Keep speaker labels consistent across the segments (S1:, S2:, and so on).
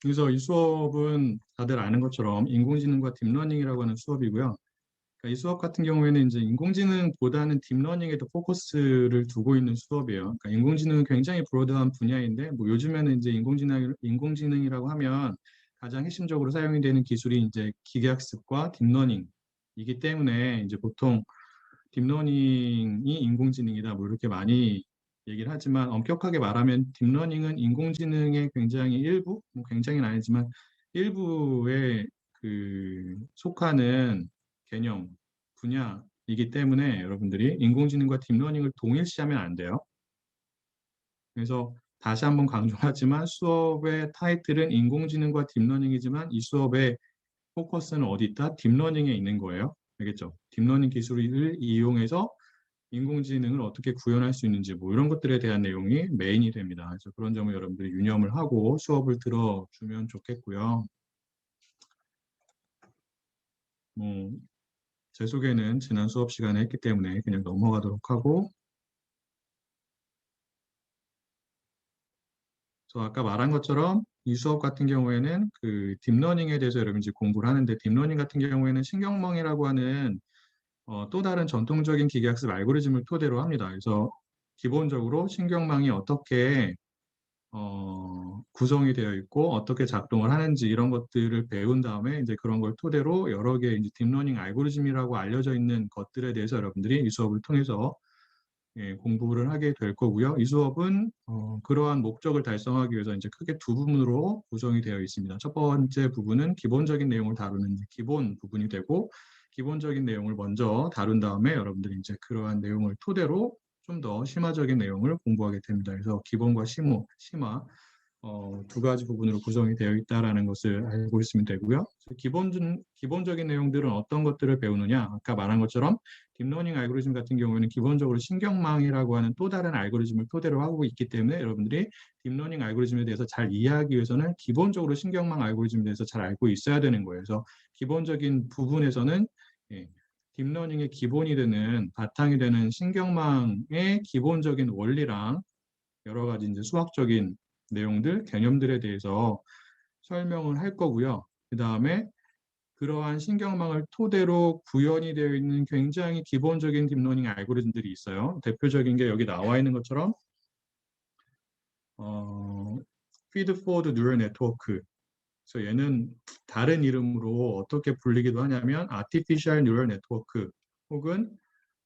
S1: 그래서 이 수업은 다들 아는 것처럼 인공지능과 딥러닝이라고 하는 수업이고요. 그러니까 이 수업 같은 경우에는 이제 인공지능보다는 딥러닝에 더 포커스를 두고 있는 수업이에요. 그러니까 인공지능은 굉장히 브로드한 분야인데, 뭐 요즘에는 이제 인공지능이라고 하면 가장 핵심적으로 사용이 되는 기술이 이제 기계학습과 딥러닝이기 때문에 이제 보통 딥러닝이 인공지능이다 뭐 이렇게 많이 얘기를 하지만 엄격하게 말하면 딥러닝은 인공지능의 굉장히 일부, 뭐 굉장히는 아니지만 일부에 그 속하는 개념 분야이기 때문에 여러분들이 인공지능과 딥러닝을 동일시하면 안 돼요. 그래서 다시 한번 강조하지만 수업의 타이틀은 인공지능과 딥러닝이지만 이 수업의 포커스는 어디 있다? 딥러닝에 있는 거예요. 알겠죠? 딥러닝 기술을 이용해서 인공지능을 어떻게 구현할 수 있는지 뭐 이런 것들에 대한 내용이 메인이 됩니다. 그래서 그런 점을 여러분들이 유념을 하고 수업을 들어주면 좋겠고요. 뭐 제 소개는 지난 수업 시간에 했기 때문에 그냥 넘어가도록 하고, 저 아까 말한 것처럼 이 수업 같은 경우에는 그 딥러닝에 대해서 여러분이 공부를 하는데, 딥러닝 같은 경우에는 신경망이라고 하는 또 다른 전통적인 기계학습 알고리즘을 토대로 합니다. 그래서 기본적으로 신경망이 어떻게 구성이 되어 있고 어떻게 작동을 하는지 이런 것들을 배운 다음에 이제 그런 걸 토대로 여러 개의 이제 딥러닝 알고리즘이라고 알려져 있는 것들에 대해서 여러분들이 이 수업을 통해서 공부를 하게 될 거고요. 이 수업은 그러한 목적을 달성하기 위해서 이제 크게 두 부분으로 구성이 되어 있습니다. 첫 번째 부분은 기본적인 내용을 다루는 이제 기본 부분이 되고, 기본적인 내용을 먼저 다룬 다음에 여러분들이 이제 그러한 내용을 토대로 좀 더 심화적인 내용을 공부하게 됩니다. 그래서 기본과 심화 두 가지 부분으로 구성이 되어 있다라는 것을 알고 있으면 되고요. 기본적인 내용들은 어떤 것들을 배우느냐? 아까 말한 것처럼 딥러닝 알고리즘 같은 경우에는 기본적으로 신경망이라고 하는 또 다른 알고리즘을 토대로 하고 있기 때문에 여러분들이 딥러닝 알고리즘에 대해서 잘 이해하기 위해서는 기본적으로 신경망 알고리즘에 대해서 잘 알고 있어야 되는 거예요. 그래서 기본적인 부분에서는 예, 딥러닝의 기본이 되는 바탕이 되는 신경망의 기본적인 원리랑 여러 가지 이제 수학적인 내용들, 개념들에 대해서 설명을 할 거고요. 그 다음에 그러한 신경망을 토대로 구현이 되어 있는 굉장히 기본적인 딥러닝 알고리즘들이 있어요. 대표적인 게 여기 나와 있는 것처럼 어, 피드포워드 뉴럴 네트워크. 그래서 얘는 다른 이름으로 어떻게 불리기도 하냐면 아티피셜 뉴럴 네트워크 혹은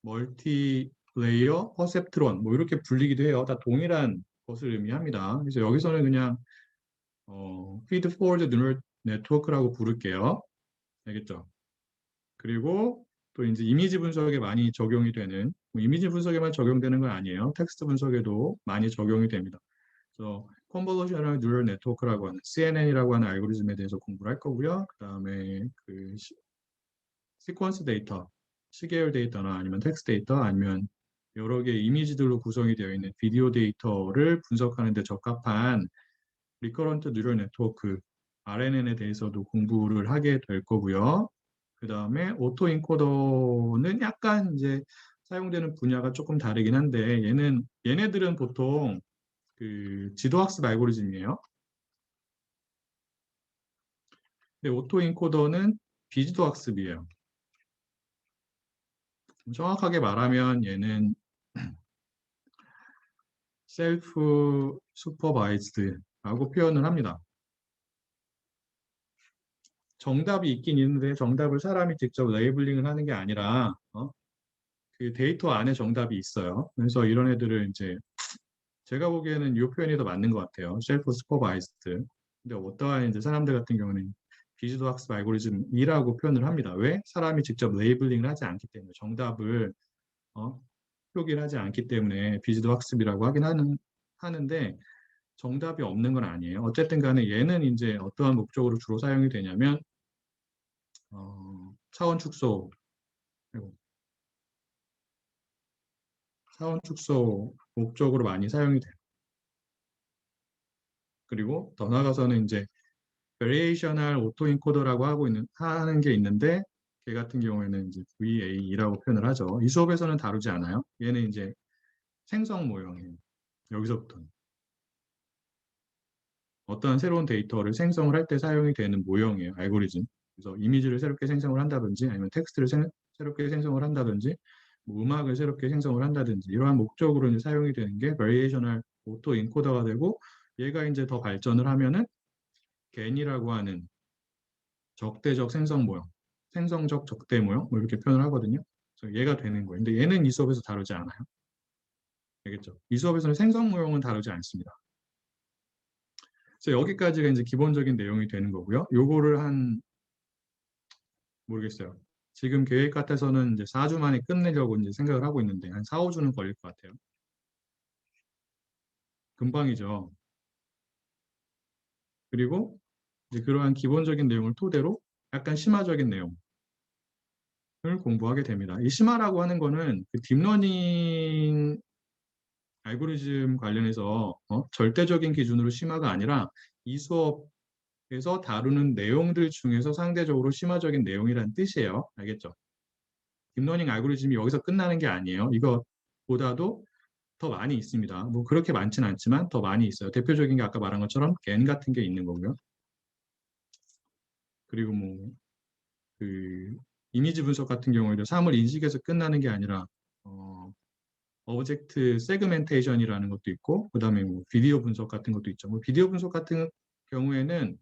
S1: 멀티 레이어 퍼셉트론 뭐 이렇게 불리기도 해요. 다 동일한 것을 의미합니다. 그래서 여기서는 그냥 피드포워드 뉴럴 네트워크라고 부를게요. 알겠죠? 그리고 또 이제 이미지 분석에 많이 적용이 되는, 뭐 이미지 분석에만 적용되는 건 아니에요. 텍스트 분석에도 많이 적용이 됩니다. 그래서 컨볼루셔널 뉴럴 네트워크라고 하는 CNN이라고 하는 알고리즘에 대해서 공부를 할 거고요. 그다음에 그 시퀀스 데이터, 시계열 데이터나 아니면 텍스트 데이터 아니면 여러 개의 이미지들로 구성이 되어 있는 비디오 데이터를 분석하는 데 적합한 리커런트 뉴럴 네트워크 RNN에 대해서도 공부를 하게 될 거고요. 그 다음에 오토 인코더는 약간 이제 사용되는 분야가 조금 다르긴 한데 얘네들은 보통 그 지도학습 알고리즘이에요. 근데 오토 인코더는 비지도학습이에요. 정확하게 말하면 얘는 셀프 슈퍼바이즈드라고 표현을 합니다. 정답이 있긴 있는데 정답을 사람이 직접 레이블링을 하는 게 아니라 그 데이터 안에 정답이 있어요. 그래서 이런 애들을 이제 제가 보기에는 이 표현이 더 맞는 것 같아요. 셀프 슈퍼바이즈드. 근데 어떠한 이제 사람들 같은 경우는 비주도 학습 알고리즘이라고 표현을 합니다. 왜? 사람이 직접 레이블링을 하지 않기 때문에 정답을 어, 표기를 하지 않기 때문에 비주도 학습이라고 하는데 정답이 없는 건 아니에요. 어쨌든 간에 얘는 이제 어떠한 목적으로 주로 사용이 되냐면 차원 축소, 아이고, 차원 축소 목적으로 많이 사용이 돼요. 그리고 더 나아가서는 이제 베리에이셔널 오토인코더라고 하는 게 있는데 걔 같은 경우에는 이제 VAE라고 표현을 하죠. 이 수업에서는 다루지 않아요. 얘는 이제 생성 모형이에요. 여기서부터는. 어떠한 새로운 데이터를 생성을 할 때 사용이 되는 모형이에요. 알고리즘. 그래서 이미지를 새롭게 생성을 한다든지 아니면 텍스트를 새롭게 생성을 한다든지 뭐 음악을 새롭게 생성을 한다든지 이러한 목적으로 이제 사용이 되는 게 Variational Auto Encoder가 되고 얘가 이제 더 발전을 하면은 GAN이라고 하는 적대적 생성 모형, 생성적 적대 모형 뭐 이렇게 표현을 하거든요. 그래서 얘가 되는 거예요. 근데 얘는 이 수업에서 다루지 않아요. 알겠죠? 이 수업에서는 생성 모형은 다루지 않습니다. 그래서 여기까지가 이제 기본적인 내용이 되는 거고요. 요거를 한 모르겠어요. 지금 계획 같아서는 이제 4주 만에 끝내려고 이제 생각을 하고 있는데 한 4, 5주는 걸릴 것 같아요. 금방이죠. 그리고 이제 그러한 기본적인 내용을 토대로 약간 심화적인 내용을 공부하게 됩니다. 이 심화라고 하는 거는 그 딥러닝 알고리즘 관련해서 절대적인 기준으로 심화가 아니라 이 수업에서 다루는 내용들 중에서 상대적으로 심화적인 내용이란 뜻이에요. 알겠죠? 딥러닝 알고리즘이 여기서 끝나는 게 아니에요. 이거보다도 더 많이 있습니다. 뭐 그렇게 많지는 않지만 더 많이 있어요. 대표적인 게 아까 말한 것처럼 겐 같은 게 있는 거고요. 그리고 뭐 그 이미지 분석 같은 경우에도 사물 인식에서 끝나는 게 아니라 오브젝트 세그멘테이션이라는 것도 있고 그다음에 뭐 비디오 분석 같은 것도 있죠. 뭐 비디오 분석 같은 경우에는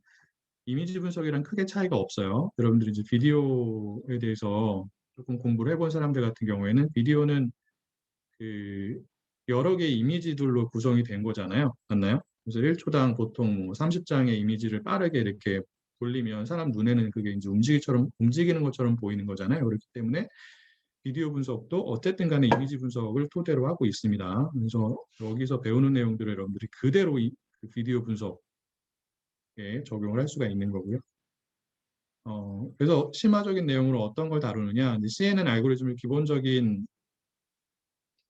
S1: 이미지 분석이랑 크게 차이가 없어요. 여러분들이 이제 비디오에 대해서 조금 공부를 해본 사람들 같은 경우에는 비디오는 그 여러 개의 이미지들로 구성이 된 거잖아요. 맞나요? 그래서 1초당 보통 뭐 30장의 이미지를 빠르게 이렇게 돌리면 사람 눈에는 그게 이제 움직이는 것처럼 보이는 거잖아요. 그렇기 때문에 비디오 분석도 어쨌든 간에 이미지 분석을 토대로 하고 있습니다. 그래서 여기서 배우는 내용들을 여러분들이 그대로 그 비디오 분석에 적용을 할 수가 있는 거고요. 그래서 심화적인 내용으로 어떤 걸 다루느냐, CNN 알고리즘을 기본적인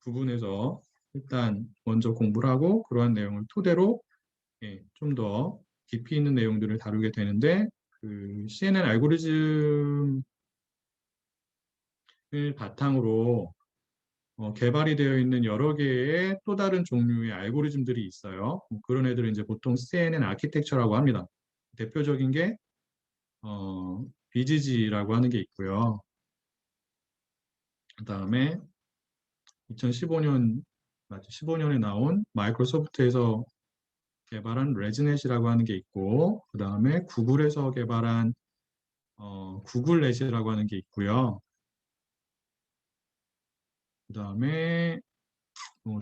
S1: 부분에서 일단 먼저 공부를 하고 그러한 내용을 토대로 좀 더 깊이 있는 내용들을 다루게 되는데 그 CNN 알고리즘을 바탕으로 개발이 되어 있는 여러 개의 또 다른 종류의 알고리즘들이 있어요. 그런 애들은 이제 보통 CNN 아키텍처라고 합니다. 대표적인 게 BGG라고 하는 게 있고요. 그다음에 2015년 15년에 나온 마이크로소프트에서 개발한 레즈넷이라고 하는 게 있고 그다음에 구글에서 개발한 구글넷이라고 하는 게 있고요. 그다음에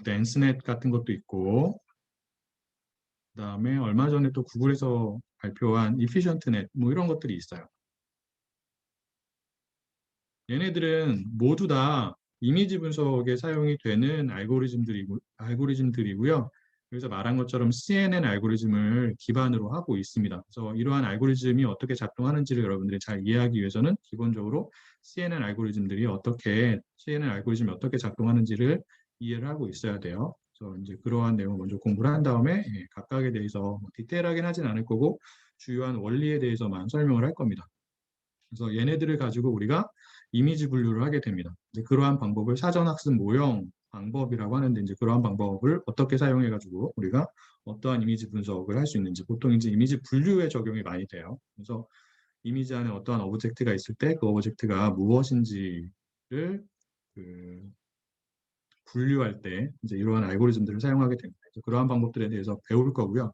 S1: 댄스넷 같은 것도 있고 그다음에 얼마 전에 또 구글에서 발표한 이피션트넷 뭐 이런 것들이 있어요. 얘네들은 모두 다 이미지 분석에 사용이 되는 알고리즘들이고요. 그래서 말한 것처럼 CNN 알고리즘을 기반으로 하고 있습니다. 그래서 이러한 알고리즘이 어떻게 작동하는지를 여러분들이 잘 이해하기 위해서는 기본적으로 CNN 알고리즘이 어떻게 작동하는지를 이해를 하고 있어야 돼요. 그래서 이제 그러한 내용을 먼저 공부를 한 다음에 각각에 대해서 뭐 디테일하긴 하진 않을 거고 주요한 원리에 대해서만 설명을 할 겁니다. 그래서 얘네들을 가지고 우리가 이미지 분류를 하게 됩니다. 이제 그러한 방법을 사전학습 모형 방법이라고 하는데 이제 그러한 방법을 어떻게 사용해 가지고 우리가 어떠한 이미지 분석을 할 수 있는지 보통 이제 이미지 분류에 적용이 많이 돼요. 그래서 이미지 안에 어떠한 오브젝트가 있을 때 그 오브젝트가 무엇인지를 그 분류할 때 이제 이러한 알고리즘들을 사용하게 됩니다. 그래서 그러한 방법들에 대해서 배울 거고요.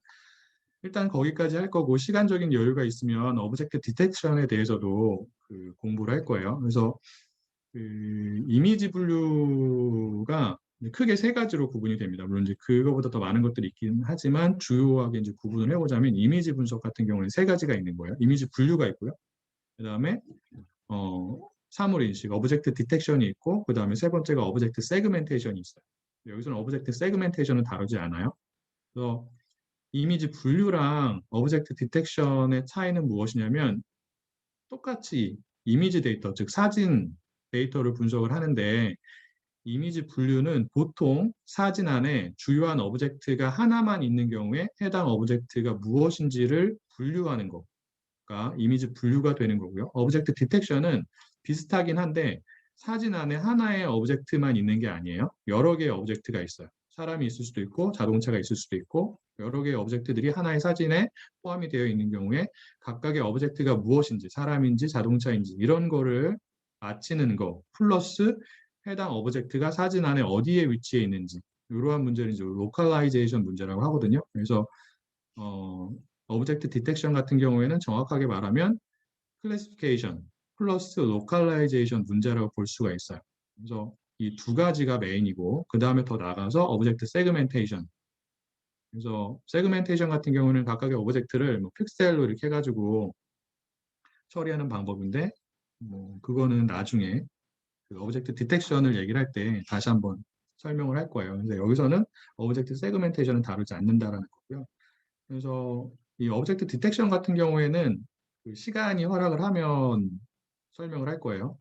S1: 일단 거기까지 할 거고 시간적인 여유가 있으면 오브젝트 디텍션에 대해서도 그 공부를 할 거예요. 그래서 그 이미지 분류가 크게 세 가지로 구분이 됩니다. 물론 이제 그거보다 더 많은 것들이 있긴 하지만 주요하게 이제 구분을 해보자면 이미지 분석 같은 경우는 세 가지가 있는 거예요. 이미지 분류가 있고요. 그다음에 사물 인식, 오브젝트 디텍션이 있고 그다음에 세 번째가 오브젝트 세그멘테이션이 있어요. 여기서는 오브젝트 세그멘테이션은 다루지 않아요. 그래서 이미지 분류랑 오브젝트 디텍션의 차이는 무엇이냐면 똑같이 이미지 데이터, 즉 사진 데이터를 분석을 하는데 이미지 분류는 보통 사진 안에 주요한 오브젝트가 하나만 있는 경우에 해당 오브젝트가 무엇인지를 분류하는 거가 이미지 분류가 되는 거고요. 오브젝트 디텍션은 비슷하긴 한데 사진 안에 하나의 오브젝트만 있는 게 아니에요. 여러 개의 오브젝트가 있어요. 사람이 있을 수도 있고 자동차가 있을 수도 있고 여러 개의 오브젝트들이 하나의 사진에 포함이 되어 있는 경우에 각각의 오브젝트가 무엇인지, 사람인지 자동차인지 이런 거를 맞히는 거 플러스 해당 오브젝트가 사진 안에 어디에 위치해 있는지 이러한 문제를 이제 로컬라이제이션 문제라고 하거든요. 그래서 어, 오브젝트 디텍션 같은 경우에는 정확하게 말하면 클래시피케이션 플러스 로컬라이제이션 문제라고 볼 수가 있어요. 그래서 이 두 가지가 메인이고 그 다음에 더 나가서 오브젝트 세그멘테이션. 그래서 세그멘테이션 같은 경우는 각각의 오브젝트를 뭐 픽셀로 이렇게 해가지고 처리하는 방법인데 뭐 그거는 나중에 그 오브젝트 디텍션을 얘기를 할 때 다시 한번 설명을 할 거예요. 근데 여기서는 오브젝트 세그멘테이션은 다루지 않는다라는 거고요. 그래서 이 오브젝트 디텍션 같은 경우에는 그 시간이 허락을 하면 설명을 할 거예요.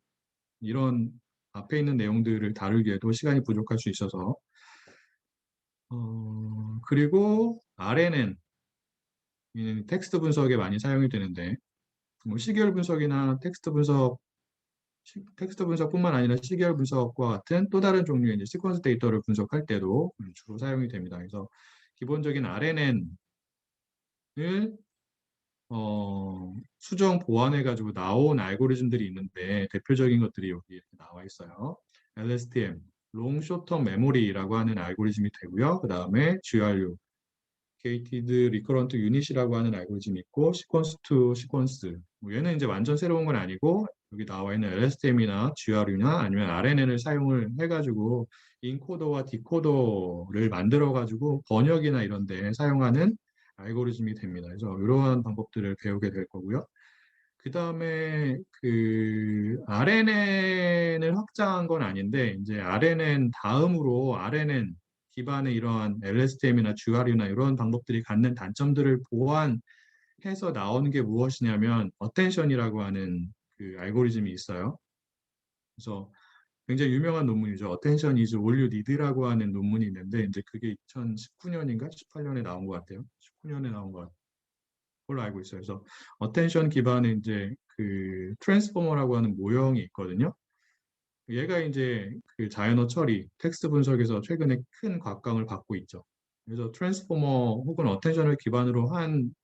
S1: 이런 앞에 있는 내용들을 다루기에도 시간이 부족할 수 있어서 그리고 RNN 이 텍스트 분석에 많이 사용이 되는데 뭐 시계열 분석이나 텍스트 분석뿐만 아니라 시계열 분석과 같은 또 다른 종류의 이제 시퀀스 데이터를 분석할 때도 주로 사용이 됩니다. 그래서 기본적인 RNN을 수정 보완해 가지고 나온 알고리즘들이 있는데 대표적인 것들이 여기 이렇게 나와 있어요. LSTM, Long Short Term Memory라고 하는 알고리즘이 되고요. 그 다음에 GRU, Gated Recurrent Unit이라고 하는 알고리즘이 있고, Sequence to Sequence. 뭐 얘는 이제 완전 새로운 건 아니고 여기 나와 있는 LSTM이나 GRU나 아니면 RNN을 사용을 해가지고 인코더와 디코더를 만들어가지고 번역이나 이런 데 사용하는 알고리즘이 됩니다. 그래서 이러한 방법들을 배우게 될 거고요. 그 다음에 그 RNN을 확장한 건 아닌데 이제 RNN 다음으로 RNN 기반의 이러한 LSTM이나 GRU나 이런 방법들이 갖는 단점들을 보완해서 나오는 게 무엇이냐면 어텐션이라고 하는 그 알고리즘이 있어요. 그래서 굉장히 유명한 논문이죠. Attention is all you need라고 하는 논문이 있는데 이제 그게 2019년인가 18년에 나온 것 같아요. 19년에 나온 것 걸로 알고 있어요. 그래서 어텐션 기반의 이제 그 트랜스포머라고 하는 모형이 있거든요. 얘가 이제 그 자연어 처리, 텍스트 분석에서 최근에 큰 곽강을 받고 있죠. 그래서 트랜스포머 혹은 어텐션을 기반으로 한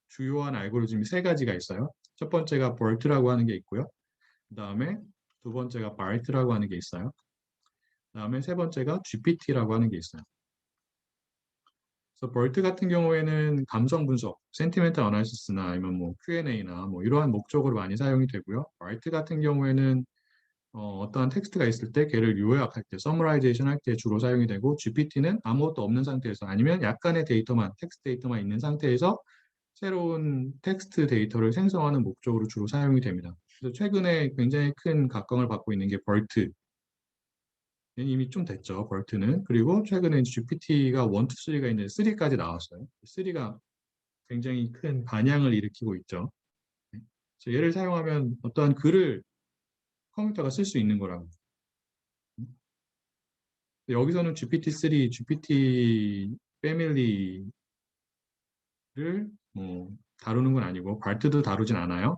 S1: 주요한 알고리즘이 세 가지가 있어요. 첫 번째가 BERT라고 하는 게 있고요. 그 다음에 두 번째가 BART라고 하는 게 있어요. 그 다음에 세 번째가 GPT라고 하는 게 있어요. 그래서 벌트 같은 경우에는 감성 분석, 센티멘트 어나리시스나 아니면 뭐 Q&A나 뭐 이러한 목적으로 많이 사용이 되고요. 벌트 같은 경우에는 떠한 텍스트가 있을 때 걔를 요약할 때, 서머라이제이션 할 때 주로 사용이 되고 GPT는 아무것도 없는 상태에서 아니면 약간의 데이터만, 텍스트 데이터만 있는 상태에서 새로운 텍스트 데이터를 생성하는 목적으로 주로 사용이 됩니다. 그래서 최근에 굉장히 큰 각광을 받고 있는 게 벌트. 이미 좀 됐죠, 벌트는. 그리고 최근에 GPT가 1, 2, 3가 있는데 3까지 나왔어요. 3가 굉장히 큰 반향을 일으키고 있죠. 그래서 얘를 사용하면 어떠한 글을 컴퓨터가 쓸 수 있는 거라고. 여기서는 GPT-3, GPT 패밀리를 뭐 다루는 건 아니고 발트도 다루진 않아요.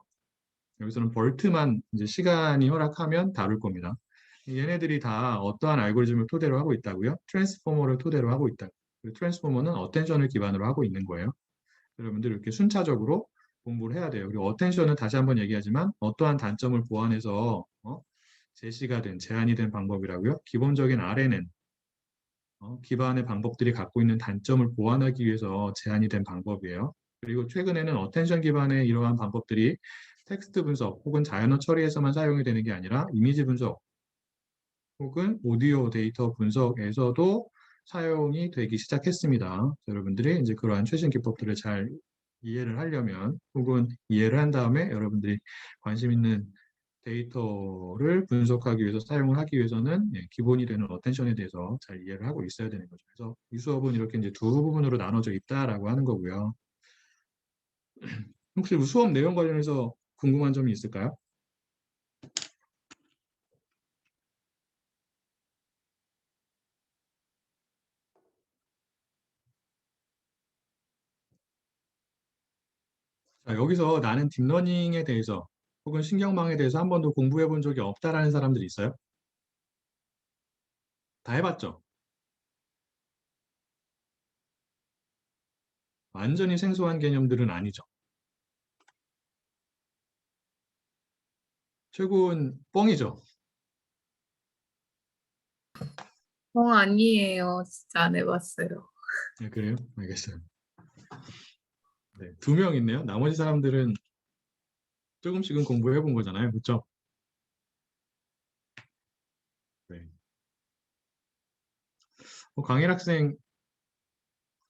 S1: 여기서는 벌트만 이제 시간이 허락하면 다룰 겁니다. 얘네들이 다 어떠한 알고리즘을 토대로 하고 있다고요? 트랜스포머를 토대로 하고 있다. 트랜스포머는 어텐션을 기반으로 하고 있는 거예요. 여러분들 이렇게 순차적으로 공부를 해야 돼요. 그리고 어텐션은 다시 한번 얘기하지만 어떠한 단점을 보완해서 제시가 된, 제한이 된 방법이라고요. 기본적인 RNN, 기반의 방법들이 갖고 있는 단점을 보완하기 위해서 제한이 된 방법이에요. 그리고 최근에는 어텐션 기반의 이러한 방법들이 텍스트 분석 혹은 자연어 처리에서만 사용이 되는 게 아니라 이미지 분석 혹은 오디오 데이터 분석에서도 사용이 되기 시작했습니다. 여러분들이 이제 그러한 최신 기법들을 잘 이해를 하려면 혹은 이해를 한 다음에 여러분들이 관심 있는 데이터를 분석하기 위해서 사용을 하기 위해서는 기본이 되는 어텐션에 대해서 잘 이해를 하고 있어야 되는 거죠. 그래서 이 수업은 이렇게 이제 두 부분으로 나눠져 있다라고 하는 거고요. 혹시 수업 내용 관련해서 궁금한 점이 있을까요? 자, 여기서 나는 딥러닝에 대해서 혹은 신경망에 대해서 한 번도 공부해 본 적이 없다라는 사람들이 있어요? 다 해봤죠? 완전히 생소한 개념들은 아니죠. 최고는 뻥이죠.
S2: 아니에요. 진짜 안 해봤어요.
S1: 네, 그래요? 알겠어요. 네, 2명 있네요. 나머지 사람들은 조금씩은 공부해 본 거잖아요. 그렇죠? 네. 강일 학생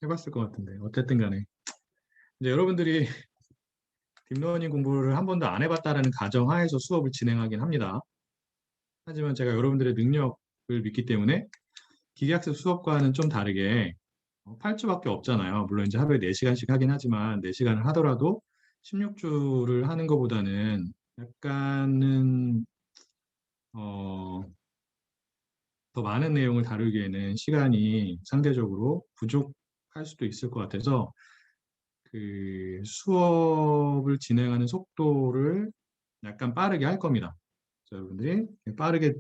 S1: 해봤을 것 같은데 어쨌든 간에 이제 여러분들이 딥러닝 공부를 한 번도 안 해봤다라는 가정하에서 수업을 진행하긴 합니다. 하지만 제가 여러분들의 능력을 믿기 때문에 기계학습 수업과는 좀 다르게 8주밖에 없잖아요. 물론 이제 하루에 4시간씩 하긴 하지만 4시간을 하더라도 16주를 하는 것보다는 약간은 어, 더 많은 내용을 다루기에는 시간이 상대적으로 부족할 수도 있을 것 같아서 그 수업을 진행하는 속도를 약간 빠르게 할 겁니다. 그래서 여러분들이 빠르게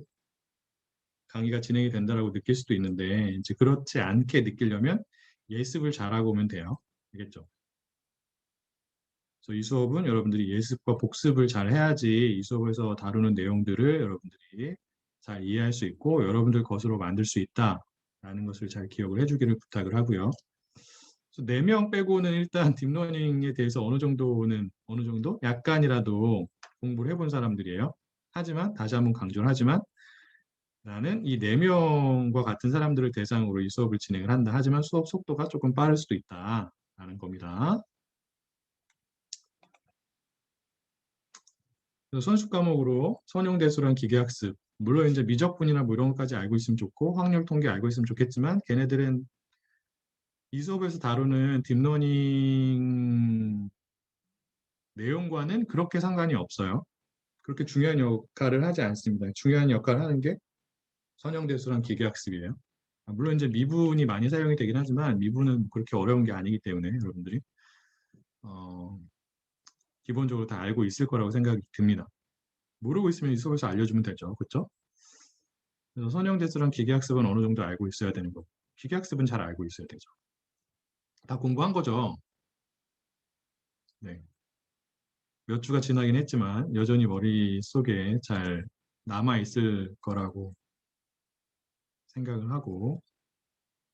S1: 강의가 진행이 된다라고 느낄 수도 있는데 이제 그렇지 않게 느끼려면 예습을 잘하고 오면 돼요. 알겠죠? 그래서 이 수업은 여러분들이 예습과 복습을 잘 해야지 이 수업에서 다루는 내용들을 여러분들이 잘 이해할 수 있고 여러분들 것으로 만들 수 있다라는 것을 잘 기억을 해주기를 부탁을 하고요. 그래서 4명 빼고는 일단 딥러닝에 대해서 어느 정도 약간이라도 공부를 해본 사람들이에요. 하지만 다시 한번 강조를 하지만 나는 이 4명과 같은 사람들을 대상으로 이 수업을 진행을 한다. 하지만 수업 속도가 조금 빠를 수도 있다라는 겁니다. 그래서 선수 과목으로 선형대수랑 기계학습, 물론 이제 미적분이나 뭐 이런 것까지 알고 있으면 좋고 확률 통계 알고 있으면 좋겠지만 걔네들은 이 수업에서 다루는 딥러닝 내용과는 그렇게 상관이 없어요. 그렇게 중요한 역할을 하지 않습니다. 중요한 역할을 하는 게 선형대수랑 기계학습이에요. 물론 이제 미분이 많이 사용이 되긴 하지만 미분은 그렇게 어려운 게 아니기 때문에 여러분들이 어, 기본적으로 다 알고 있을 거라고 생각이 듭니다. 모르고 있으면 이 수업에서 알려주면 되죠. 그렇죠? 그래서 선형대수랑 기계학습은 어느 정도 알고 있어야 되는 거고 기계학습은 잘 알고 있어야 되죠. 다 공부한 거죠. 네. 몇 주가 지나긴 했지만 여전히 머릿속에 잘 남아 있을 거라고 생각을 하고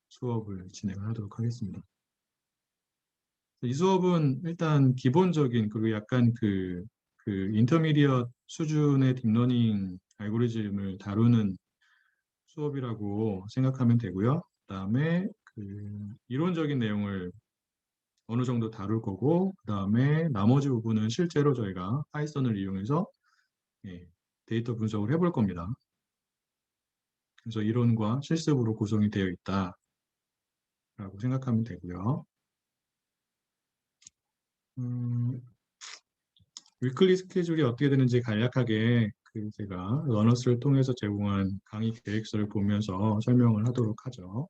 S1: 수업을 진행을 하도록 하겠습니다. 이 수업은 일단 기본적인 그리고 약간 그 인터미디엇 수준의 딥러닝 알고리즘을 다루는 수업이라고 생각하면 되고요. 그다음에 그 이론적인 내용을 어느 정도 다룰 거고, 그다음에 나머지 부분은 실제로 저희가 파이썬을 이용해서 예, 데이터 분석을 해볼 겁니다. 그래서 이론과 실습으로 구성이 되어 있다라고 생각하면 되고요. 음, 위클리 스케줄이 어떻게 되는지 간략하게 제가 러너스를 통해서 제공한 강의 계획서를 보면서 설명을 하도록 하죠.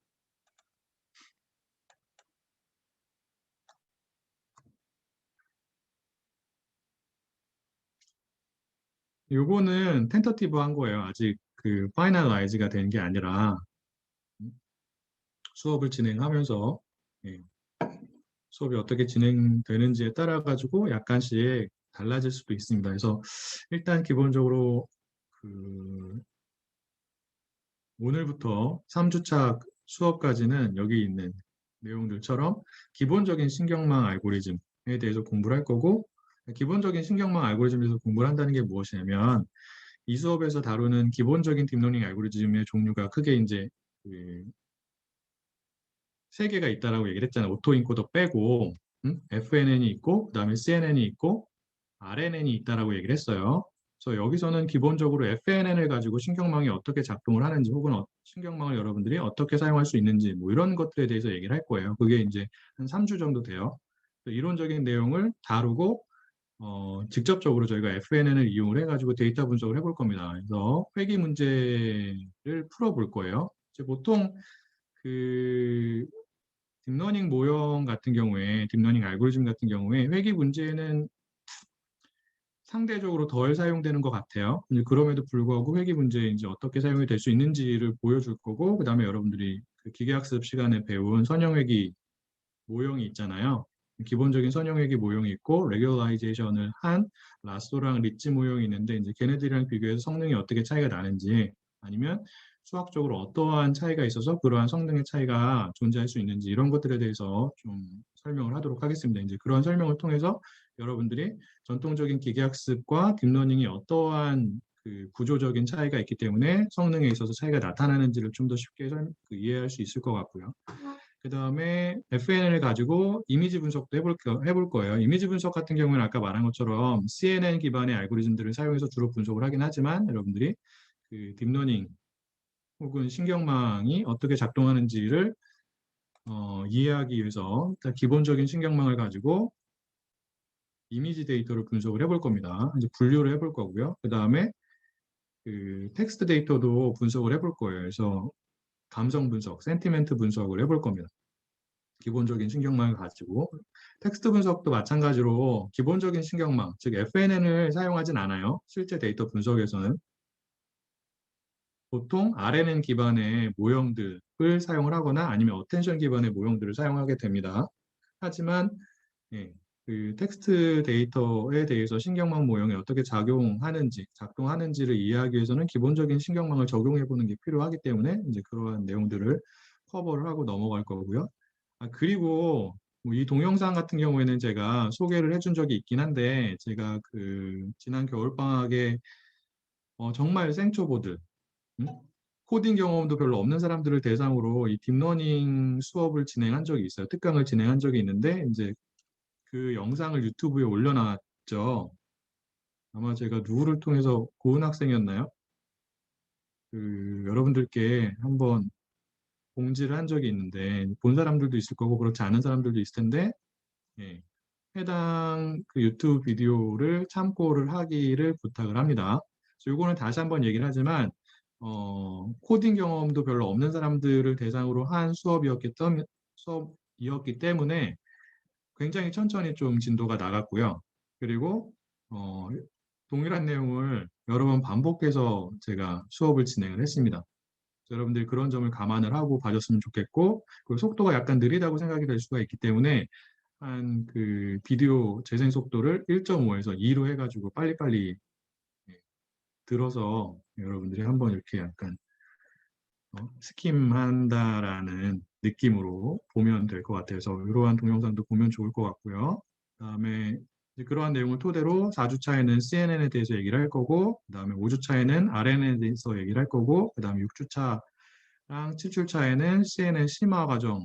S1: 요거는 텐터티브 한 거예요. 아직 그 파이널라이즈가 된 게 아니라 수업을 진행하면서 예, 수업이 어떻게 진행되는지에 따라 가지고 약간씩 달라질 수도 있습니다. 그래서 일단 기본적으로 그 오늘부터 3주차 수업까지는 여기 있는 내용들처럼 기본적인 신경망 알고리즘에 대해서 공부를 할 거고 기본적인 신경망 알고리즘에서 공부를 한다는 게 무엇이냐면 이 수업에서 다루는 기본적인 딥러닝 알고리즘의 종류가 크게 이제 그 3개가 있다라고 얘기를 했잖아요. 오토인코더 빼고 FNN이 있고 그다음에 CNN이 있고 RNN이 있다라고 얘기를 했어요. 그래서 여기서는 기본적으로 FNN을 가지고 신경망이 어떻게 작동을 하는지 혹은 신경망을 여러분들이 어떻게 사용할 수 있는지 뭐 이런 것들에 대해서 얘기를 할 거예요. 그게 이제 한 3주 정도 돼요. 이론적인 내용을 다루고 직접적으로 저희가 FNN을 이용을 해가지고 데이터 분석을 해볼 겁니다. 그래서 회귀 문제를 풀어볼 거예요. 이제 보통 그 딥러닝 모형 같은 경우에, 딥러닝 알고리즘 같은 경우에 회귀 문제는 상대적으로 덜 사용되는 것 같아요. 근데 그럼에도 불구하고 회귀 문제 이제 어떻게 사용이 될 수 있는지를 보여줄 거고, 그 다음에 여러분들이 그 기계학습 시간에 배운 선형회귀 모형이 있잖아요. 기본적인 선형외기 모형이 있고 레귤라이제이션을 한 라쏘랑 리치 모형이 있는데 이제 걔네들이랑 비교해서 성능이 어떻게 차이가 나는지 아니면 수학적으로 어떠한 차이가 있어서 그러한 성능의 차이가 존재할 수 있는지 이런 것들에 대해서 좀 설명을 하도록 하겠습니다. 이제 그런 설명을 통해서 여러분들이 전통적인 기계학습과 딥러닝이 어떠한 그 구조적인 차이가 있기 때문에 성능에 있어서 차이가 나타나는지를 좀 더 쉽게 이해할 수 있을 것 같고요. 그 다음에 FNN을 가지고 이미지 분석도 해볼 거예요. 이미지 분석 같은 경우는 아까 말한 것처럼 CNN 기반의 알고리즘들을 사용해서 주로 분석을 하긴 하지만 여러분들이 그 딥러닝 혹은 신경망이 어떻게 작동하는지를 이해하기 위해서 일단 기본적인 신경망을 가지고 이미지 데이터를 분석을 해볼 겁니다. 이제 분류를 해볼 거고요. 그 다음에 그 텍스트 데이터도 분석을 해볼 거예요. 그래서 감성 분석, 센티멘트 분석을 해볼 겁니다. 기본적인 신경망을 가지고 텍스트 분석도 마찬가지로 기본적인 신경망, 즉 FNN을 사용하진 않아요. 실제 데이터 분석에서는 보통 RNN 기반의 모형들을 사용을 하거나 아니면 어텐션 기반의 모형들을 사용하게 됩니다. 하지만 예, 그 텍스트 데이터에 대해서 신경망 모형이 어떻게 작동하는지를 이해하기 위해서는 기본적인 신경망을 적용해 보는 게 필요하기 때문에 이제 그러한 내용들을 커버를 하고 넘어갈 거고요. 그리고 뭐이 동영상 같은 경우에는 제가 소개를 해준 적이 있긴 한데 제가 그 지난 겨울방학에 정말 생초보들 음? 코딩 경험도 별로 없는 사람들을 대상으로 이 딥러닝 수업을 진행한 적이 있어요. 특강을 진행한 적이 있는데 이제 그 영상을 유튜브에 올려놨죠. 아마 제가 누구를 통해서 고은 학생이었나요? 그 여러분들께 한번 공지를 한 적이 있는데 본 사람들도 있을 거고 그렇지 않은 사람들도 있을 텐데 예, 해당 그 유튜브 비디오를 참고를 하기를 부탁을 합니다. 그래서 이거는 다시 한번 얘기를 하지만 코딩 경험도 별로 없는 사람들을 대상으로 한 수업이었기 때문에 굉장히 천천히 좀 진도가 나갔고요. 그리고 어, 동일한 내용을 여러 번 반복해서 제가 수업을 진행을 했습니다. 여러분들이 그런 점을 감안을 하고 봐줬으면 좋겠고, 그리고 속도가 약간 느리다고 생각이 될 수가 있기 때문에 한 그 비디오 재생 속도를 1.5에서 2로 해가지고 빨리빨리 예, 들어서 여러분들이 한번 이렇게 약간 스킴한다라는 느낌으로 보면 될 것 같아서 이러한 동영상도 보면 좋을 것 같고요. 그다음에 이제 그러한 내용을 토대로 4주차에는 CNN에 대해서 얘기를 할 거고 그다음에 5주차에는 RNN에 대해서 얘기를 할 거고 그다음에 6주차랑 7주차에는 CNN 심화 과정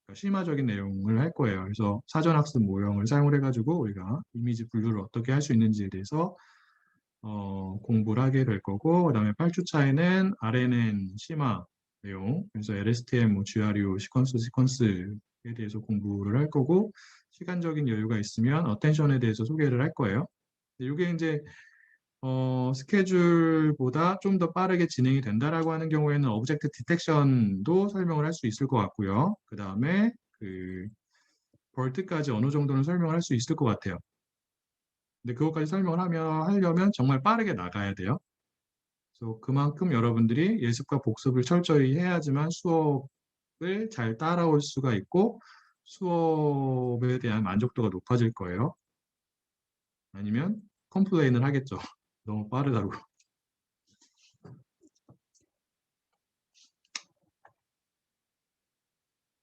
S1: 그러니까 심화적인 내용을 할 거예요. 그래서 사전학습 모형을 사용을 해가지고 우리가 이미지 분류를 어떻게 할 수 있는지에 대해서 공부를 하게 될 거고 그다음에 8주차에는 RNN 심화 내용 그래서 LSTM, 뭐 GRU, 시퀀스에 대해서 공부를 할 거고 시간적인 여유가 있으면 어텐션에 대해서 소개를 할 거예요. 이게 이제 스케줄보다 좀 더 빠르게 진행이 된다라고 하는 경우에는 오브젝트 디텍션도 설명을 할 수 있을 것 같고요. 그 다음에 그 벌트까지 어느 정도는 설명을 할 수 있을 것 같아요. 근데 그것까지 설명을 하려면 정말 빠르게 나가야 돼요. 그래서 그만큼 여러분들이 예습과 복습을 철저히 해야지만 수업을 잘 따라올 수가 있고 수업에 대한 만족도가 높아질 거예요. 아니면 컴플레인을 하겠죠. 너무 빠르다고.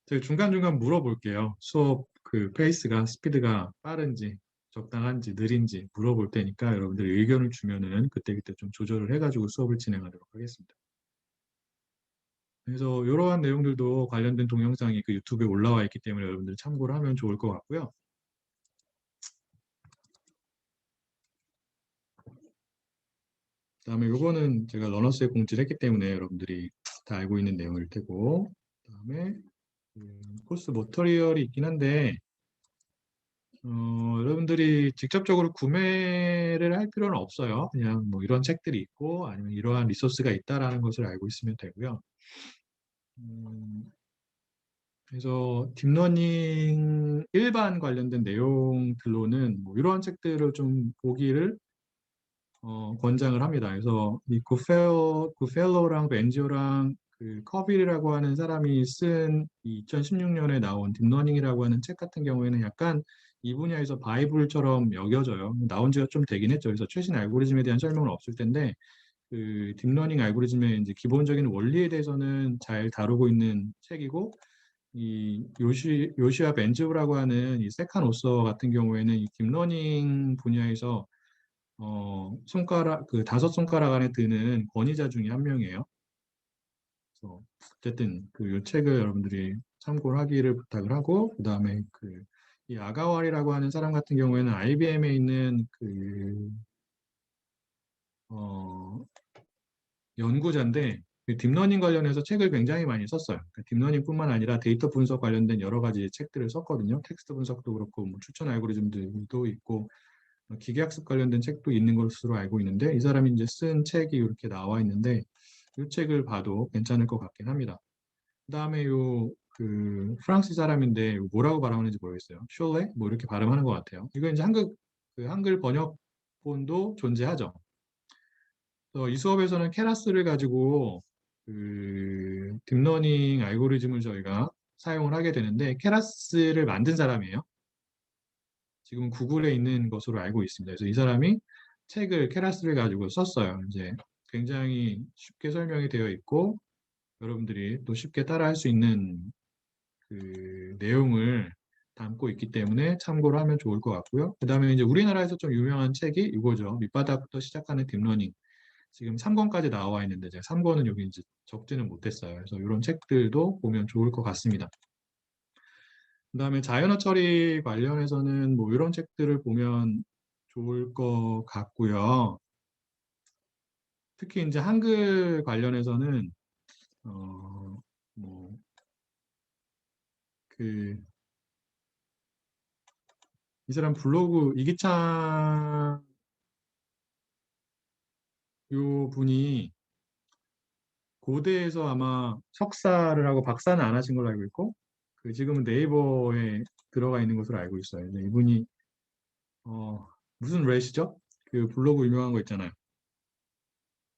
S1: 제가 중간중간 물어볼게요. 수업 그 페이스가, 스피드가 빠른지, 적당한지, 느린지 물어볼 테니까 여러분들이 의견을 주면은 그때그때 좀 조절을 해가지고 수업을 진행하도록 하겠습니다. 그래서 이러한 내용들도 관련된 동영상이 그 유튜브에 올라와 있기 때문에 여러분들 참고를 하면 좋을 것 같고요. 그다음에 요거는 제가 러너스에 공지를 했기 때문에 여러분들이 다 알고 있는 내용일 테고 그다음에 코스 머터리얼이 있긴 한데 여러분들이 직접적으로 구매를 할 필요는 없어요. 그냥 뭐 이런 책들이 있고 아니면 이러한 리소스가 있다라는 것을 알고 있으면 되고요. 음, 그래서 딥러닝 일반 관련된 내용들로는 뭐 이러한 책들을 좀 보기를 권장을 합니다. 그래서 이 구펠로랑 벤지오랑 그 커빌이라고 하는 사람이 쓴 2016년에 나온 딥러닝이라고 하는 책 같은 경우에는 약간 이 분야에서 바이블처럼 여겨져요. 나온 지가 좀 되긴 했죠. 그래서 최신 알고리즘에 대한 설명은 없을 텐데 그 딥러닝 알고리즘의 이제 기본적인 원리에 대해서는 잘 다루고 있는 책이고, 이 요시아 벤즈브라고 하는 이 세칸 오서 같은 경우에는 이 딥러닝 분야에서 손가락 그 다섯 손가락 안에 드는 권위자 중에 한 명이에요. 그래서 어쨌든 그 요 책을 여러분들이 참고를 하기를 부탁을 하고, 그다음에 그 이 아가왈이라고 하는 사람 같은 경우에는 IBM에 있는 그 어, 연구자인데 그 딥러닝 관련해서 책을 굉장히 많이 썼어요. 그 딥러닝뿐만 아니라 데이터 분석 관련된 여러 가지 책들을 썼거든요. 텍스트 분석도 그렇고 뭐 추천 알고리즘들도 있고 기계학습 관련된 책도 있는 것으로 알고 있는데, 이 사람이 이제 쓴 책이 이렇게 나와 있는데 이 책을 봐도 괜찮을 것 같긴 합니다. 그다음에 요 그 프랑스 사람인데 뭐라고 발음하는지 모르겠어요. 숄레 뭐 이렇게 발음하는 것 같아요. 이거 이제 한글 번역본도 존재하죠. 이 수업에서는 케라스를 가지고 그 딥러닝 알고리즘을 저희가 사용을 하게 되는데, 케라스를 만든 사람이에요. 지금 구글에 있는 것으로 알고 있습니다. 그래서 이 사람이 책을 케라스를 가지고 썼어요. 이제 굉장히 쉽게 설명이 되어 있고 여러분들이 또 쉽게 따라할 수 있는 그 내용을 담고 있기 때문에 참고를 하면 좋을 것 같고요. 그다음에 이제 우리나라에서 좀 유명한 책이 이거죠. 밑바닥부터 시작하는 딥러닝. 지금 3권까지 나와 있는데 제가 3권은 여기 이제 적지는 못했어요. 그래서 이런 책들도 보면 좋을 것 같습니다. 그다음에 자연어 처리 관련해서는 뭐 이런 책들을 보면 좋을 것 같고요. 특히 이제 한글 관련해서는 뭐 그 이 사람 블로그 이기찬 요 분이 고대에서 아마 석사를 하고 박사는 안 하신 걸로 알고 있고, 그 지금은 네이버에 들어가 있는 것으로 알고 있어요. 근데 이분이 어, 무슨 래시죠? 그 블로그 유명한 거 있잖아요.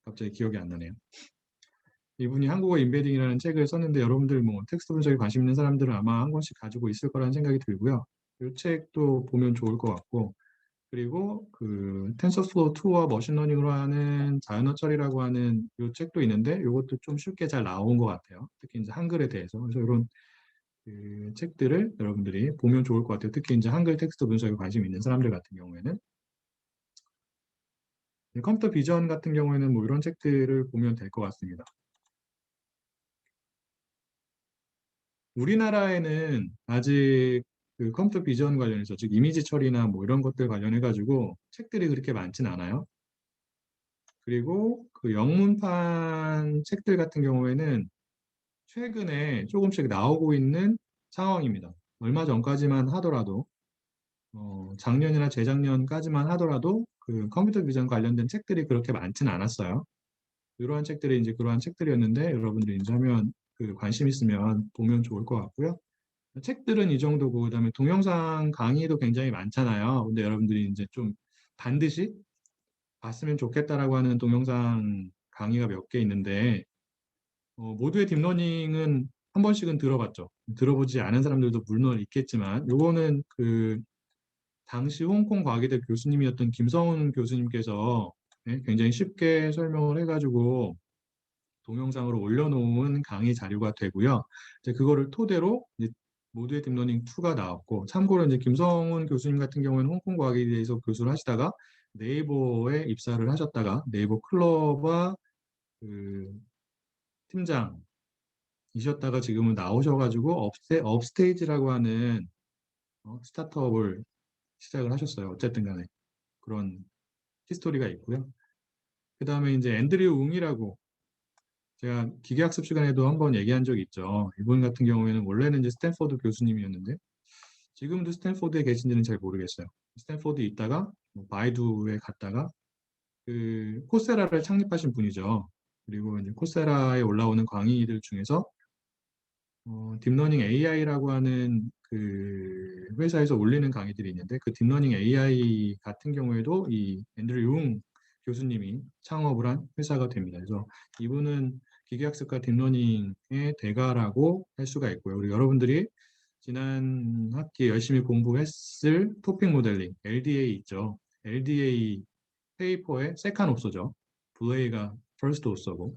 S1: 갑자기 기억이 안 나네요. 이분이 한국어 인베딩이라는 책을 썼는데, 여러분들 뭐 텍스트 분석에 관심 있는 사람들은 아마 한 권씩 가지고 있을 거라는 생각이 들고요. 이 책도 보면 좋을 것 같고, 그리고 그 텐서플로우 2와 머신러닝으로 하는 자연어 처리라고 하는 이 책도 있는데, 이것도 좀 쉽게 잘 나온 것 같아요. 특히 이제 한글에 대해서. 그래서 이런 그 책들을 여러분들이 보면 좋을 것 같아요. 특히 이제 한글 텍스트 분석에 관심 있는 사람들 같은 경우에는. 컴퓨터 비전 같은 경우에는 뭐 이런 책들을 보면 될 것 같습니다. 우리나라에는 아직 그 컴퓨터 비전 관련해서, 즉 이미지 처리나 뭐 이런 것들 관련해 가지고 책들이 그렇게 많진 않아요. 그리고 그 영문판 책들 같은 경우에는 최근에 조금씩 나오고 있는 상황입니다. 얼마 전까지만 하더라도 작년이나 재작년까지만 하더라도 그 컴퓨터 비전 관련된 책들이 그렇게 많지는 않았어요. 이러한 책들이 이제 그러한 책들이었는데, 여러분들이 이제 하면 그 관심 있으면 보면 좋을 것 같고요. 책들은 이 정도고, 그다음에 동영상 강의도 굉장히 많잖아요. 근데 여러분들이 이제 좀 반드시 봤으면 좋겠다라고 하는 동영상 강의가 몇 개 있는데, 모두의 딥러닝은 한 번씩은 들어봤죠. 들어보지 않은 사람들도 물론 있겠지만, 요거는 그 당시 홍콩 과기대 교수님이었던 김성훈 교수님께서 굉장히 쉽게 설명을 해가지고 동영상으로 올려놓은 강의 자료가 되고요. 이제 그거를 토대로 이제 모두의 딥러닝 2가 나왔고, 참고로 이제 김성훈 교수님 같은 경우에는 홍콩 과기대에서 교수를 하시다가 네이버에 입사를 하셨다가 네이버 클로버 그 팀장이셨다가 지금은 나오셔가지고 업스테이지라고 하는 스타트업을 시작을 하셨어요. 어쨌든 간에 그런 히스토리가 있고요. 그 다음에 이제 앤드류 웅이라고, 제가 기계학습 시간에도 한번 얘기한 적이 있죠. 이분 같은 경우에는 원래는 이제 스탠포드 교수님이었는데 지금도 스탠포드에 계신지는 잘 모르겠어요. 스탠포드에 있다가 뭐 바이두에 갔다가 그 코세라를 창립하신 분이죠. 그리고 이제 코세라에 올라오는 강의들 중에서 딥러닝 AI라고 하는 그 회사에서 올리는 강의들이 있는데, 그 딥러닝 AI 같은 경우에도 이 앤드류 융 교수님이 창업을 한 회사가 됩니다. 그래서 이분은 기계학습과 딥러닝의 대가라고 할 수가 있고요. 그리고 여러분들이 지난 학기 열심히 공부했을 토픽 모델링, LDA 있죠. LDA 페이퍼의 세컨 옵서죠. 블레이가 퍼스트 옵서고.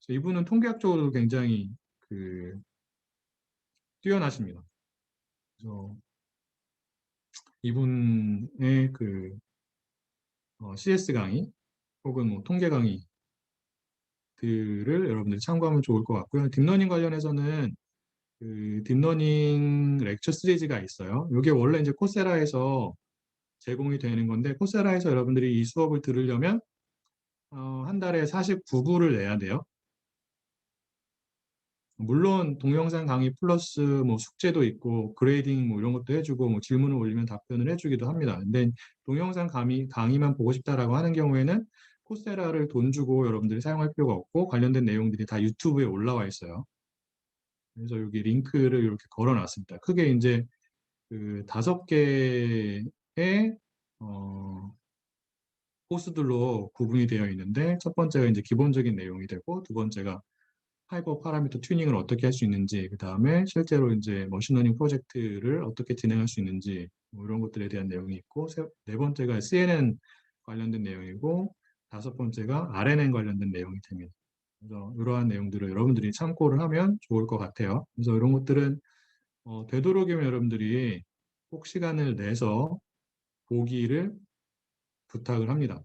S1: 이분은 통계학적으로 굉장히 뛰어나십니다. 그래서 이분의 CS 강의 혹은 뭐 통계 강의들을 여러분들이 참고하면 좋을 것 같고요. 딥러닝 관련해서는 딥러닝 렉처 시리즈가 있어요. 이게 원래 이제 코세라에서 제공이 되는 건데, 코세라에서 여러분들이 이 수업을 들으려면 한 달에 49불을 내야 돼요. 물론 동영상 강의 플러스 뭐 숙제도 있고 그레이딩 뭐 이런 것도 해주고 뭐 질문을 올리면 답변을 해주기도 합니다. 근데 동영상 강의만 보고 싶다라고 하는 경우에는 코세라를 돈 주고 여러분들이 사용할 필요가 없고 관련된 내용들이 다 유튜브에 올라와 있어요. 그래서 여기 링크를 이렇게 걸어 놨습니다. 크게 이제 5개의 코스들로 구분이 되어 있는데, 첫 번째가 이제 기본적인 내용이 되고, 두 번째가 하이퍼 파라미터 튜닝을 어떻게 할 수 있는지, 그 다음에 실제로 이제 머신러닝 프로젝트를 어떻게 진행할 수 있는지, 뭐 이런 것들에 대한 내용이 있고, 네 번째가 CNN 관련된 내용이고, 다섯 번째가 RNN 관련된 내용이 됩니다. 그래서 이러한 내용들을 여러분들이 참고를 하면 좋을 것 같아요. 그래서 이런 것들은 되도록이면 여러분들이 꼭 시간을 내서 보기를 부탁을 합니다.